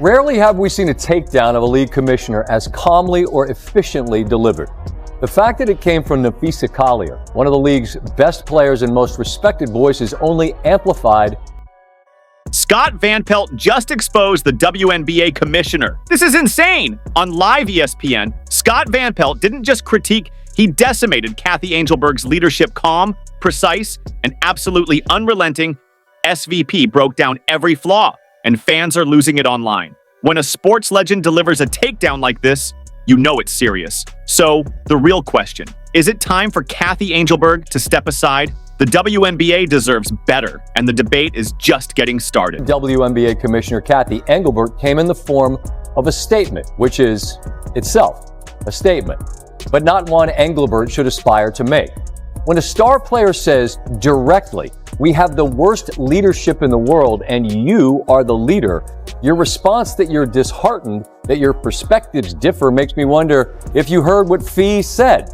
Rarely have we seen a takedown of a league commissioner as calmly or efficiently delivered. The fact that it came from Napheesa Collier, one of the league's best players and most respected voices, only amplified. Scott Van Pelt just exposed the WNBA commissioner. This is insane! On live ESPN, Scott Van Pelt didn't just critique, he decimated Kathy Angelberg's leadership. Calm, precise, and absolutely unrelenting. SVP broke down every flaw, and fans are losing it online. When a sports legend delivers a takedown like this, you know it's serious. So, the real question, is it time for Kathy Angelberg to step aside? The WNBA deserves better, and the debate is just getting started. WNBA Commissioner Kathy Engelbert came in the form of a statement, which is itself a statement, but not one Engelbert should aspire to make. When a star player says directly, "We have the worst leadership in the world and you are the leader," your response that you're disheartened, that your perspectives differ, makes me wonder if you heard what Fee said.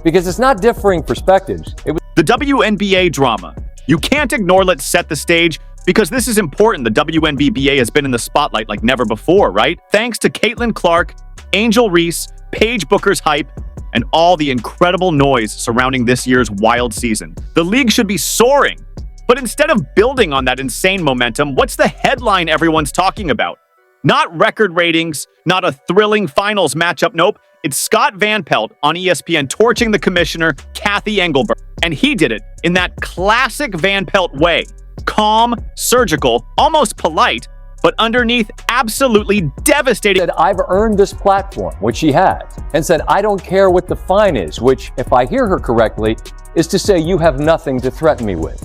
Because it's not differing perspectives. It was the WNBA drama. You can't ignore. Let's set the stage, because this is important. The WNBA has been in the spotlight like never before, right? Thanks to Caitlin Clark, Angel Reese, Paige Booker's hype, and all the incredible noise surrounding this year's wild season. The league should be soaring. But instead of building on that insane momentum, what's the headline everyone's talking about? Not record ratings, not a thrilling finals matchup, nope. It's Scott Van Pelt on ESPN torching the commissioner, Kathy Engelbert. And he did it in that classic Van Pelt way. Calm, surgical, almost polite, but underneath absolutely devastating. Said, "I've earned this platform," which she has, and said, "I don't care what the fine is," which, if I hear her correctly, is to say you have nothing to threaten me with.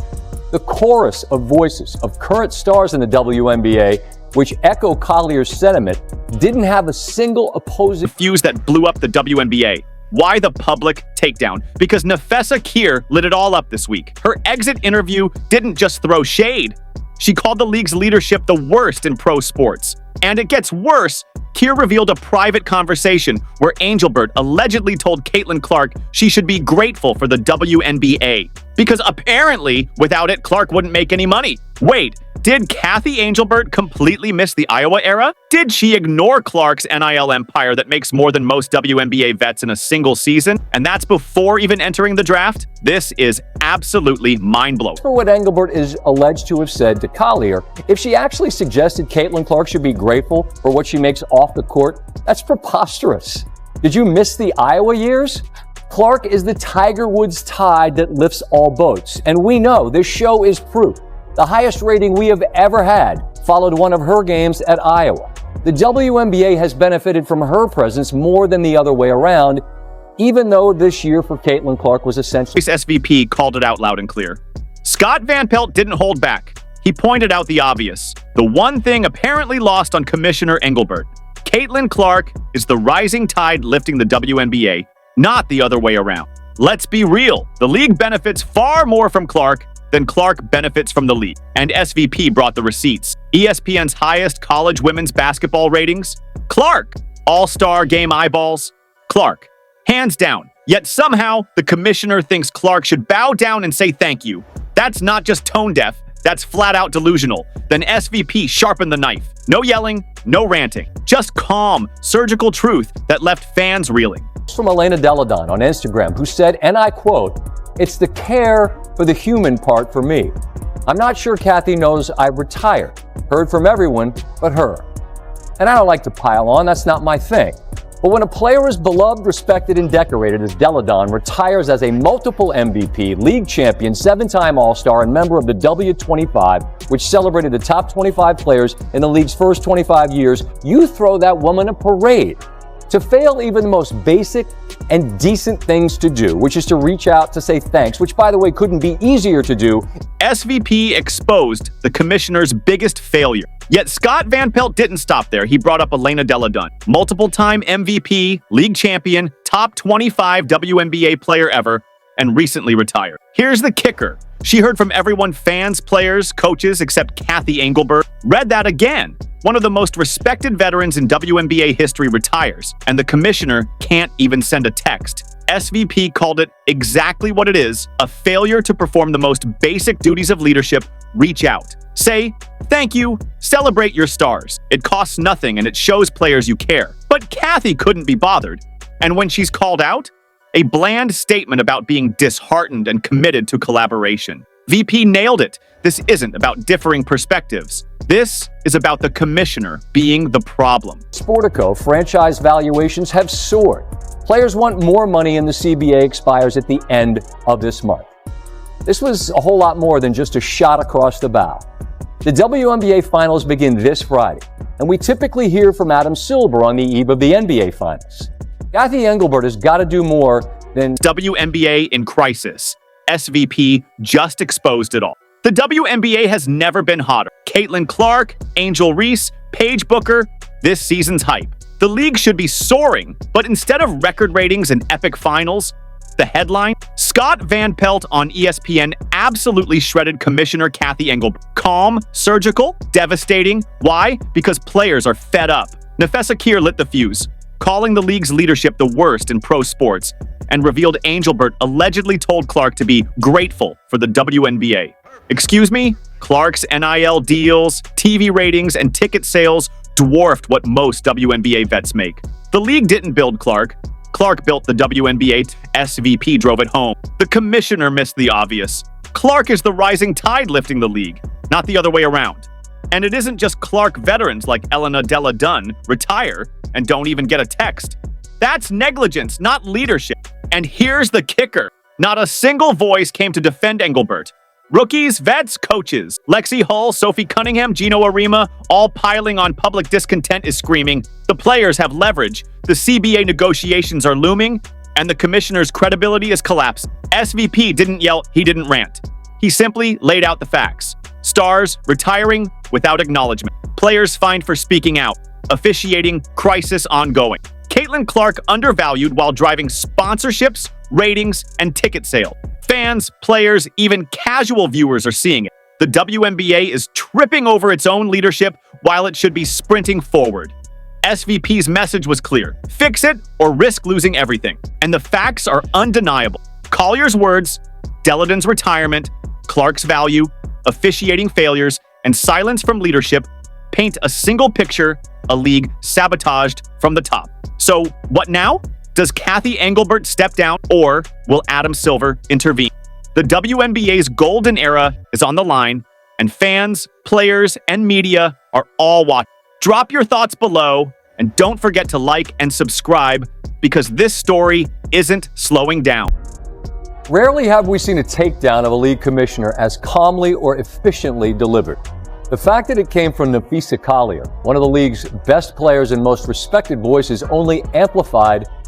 The chorus of voices of current stars in the WNBA, which echo Collier's sentiment, didn't have a single opposing fuse that blew up the WNBA. Why the public takedown? Because Napheesa Keir lit it all up this week. Her exit interview didn't just throw shade. She called the league's leadership the worst in pro sports. And it gets worse. Keir revealed a private conversation where Angelbert allegedly told Caitlin Clark she should be grateful for the WNBA. Because apparently, without it, Clark wouldn't make any money. Wait, did Kathy Angelbert completely miss the Iowa era? Did she ignore Clark's NIL empire that makes more than most WNBA vets in a single season? And that's before even entering the draft? This is absolutely mind-blowing. For what Engelbert is alleged to have said to Collier, if she actually suggested Caitlin Clark should be grateful for what she makes off the court, that's preposterous. Did you miss the Iowa years? Clark is the Tiger Woods tide that lifts all boats. And we know this show is proof. The highest rating we have ever had followed one of her games at Iowa. The WNBA has benefited from her presence more than the other way around, even though this year for Caitlin Clark was essentially... SVP called it out loud and clear. Scott Van Pelt didn't hold back. He pointed out the obvious. The one thing apparently lost on Commissioner Engelbert. Caitlin Clark is the rising tide lifting the WNBA, not the other way around. Let's be real. The league benefits far more from Clark than Clark benefits from the league. And SVP brought the receipts. ESPN's highest college women's basketball ratings? Clark. All-Star game eyeballs? Clark. Hands down. Yet somehow, the commissioner thinks Clark should bow down and say thank you. That's not just tone deaf, that's flat-out delusional. Then SVP sharpened the knife. No yelling, no ranting. Just calm, surgical truth that left fans reeling. From Elena Deladon on Instagram, who said, and I quote, "It's the care for the human part for me. I'm not sure Kathy knows I retired. Heard from everyone but her." And I don't like to pile on, that's not my thing. But when a player is beloved, respected, and decorated as Deladon retires as a multiple MVP, league champion, 7-time All-Star, and member of the W25, which celebrated the top 25 players in the league's first 25 years, you throw that woman a parade. To fail even the most basic and decent things to do, which is to reach out to say thanks, which, by the way, couldn't be easier to do. SVP exposed the commissioner's biggest failure. Yet Scott Van Pelt didn't stop there. He brought up Elena Deladon, multiple-time MVP, league champion, top 25 WNBA player ever, and recently retired. Here's the kicker. She heard from everyone, fans, players, coaches, except Kathy Engelbert. Read that again. One of the most respected veterans in WNBA history retires, and the commissioner can't even send a text. SVP called it exactly what it is, a failure to perform the most basic duties of leadership, reach out. Say, thank you, celebrate your stars. It costs nothing and it shows players you care. But Kathy couldn't be bothered. And when she's called out, a bland statement about being disheartened and committed to collaboration. VP nailed it. This isn't about differing perspectives. This is about the commissioner being the problem. Sportico franchise valuations have soared. Players want more money and the CBA expires at the end of this month. This was a whole lot more than just a shot across the bow. The WNBA Finals begin this Friday, and we typically hear from Adam Silver on the eve of the NBA Finals. Kathy Engelbert has got to do more than WNBA in crisis. SVP just exposed it all. The WNBA has never been hotter. Caitlin Clark, Angel Reese, Paige Booker, this season's hype. The league should be soaring, but instead of record ratings and epic finals, the headline, Scott Van Pelt on ESPN absolutely shredded Commissioner Kathy Engelbert. Calm, surgical, devastating. Why? Because players are fed up. Nafessa Keir lit the fuse, calling the league's leadership the worst in pro sports, and revealed Engelbert allegedly told Clark to be grateful for the WNBA. Excuse me? Clark's NIL deals, TV ratings, and ticket sales dwarfed what most WNBA vets make. The league didn't build Clark. Clark built the WNBA. SVP drove it home. The commissioner missed the obvious. Clark is the rising tide lifting the league, not the other way around. And it isn't just Clark veterans like Elena Della Dunn retire and don't even get a text. That's negligence, not leadership. And here's the kicker. Not a single voice came to defend Engelbert. Rookies, vets, coaches. Lexi Hull, Sophie Cunningham, Gino Arima, all piling on public discontent is screaming, the players have leverage, the CBA negotiations are looming, and the commissioner's credibility is collapsing. SVP didn't yell, he didn't rant. He simply laid out the facts. Stars retiring without acknowledgement. Players fined for speaking out. Officiating crisis ongoing. Caitlin Clark undervalued while driving sponsorships, ratings, and ticket sale. Fans, players, even casual viewers are seeing it. The WNBA is tripping over its own leadership while it should be sprinting forward. SVP's message was clear. Fix it or risk losing everything. And the facts are undeniable. Collier's words, Deladon's retirement, Clark's value, officiating failures, and silence from leadership paint a single picture, a league sabotaged from the top. So what now? Does Kathy Engelbert step down, or will Adam Silver intervene? The WNBA's golden era is on the line, and fans, players, and media are all watching. Drop your thoughts below, and don't forget to like and subscribe, because this story isn't slowing down. Rarely have we seen a takedown of a league commissioner as calmly or efficiently delivered. The fact that it came from Nafessa Collier, one of the league's best players and most respected voices, only amplified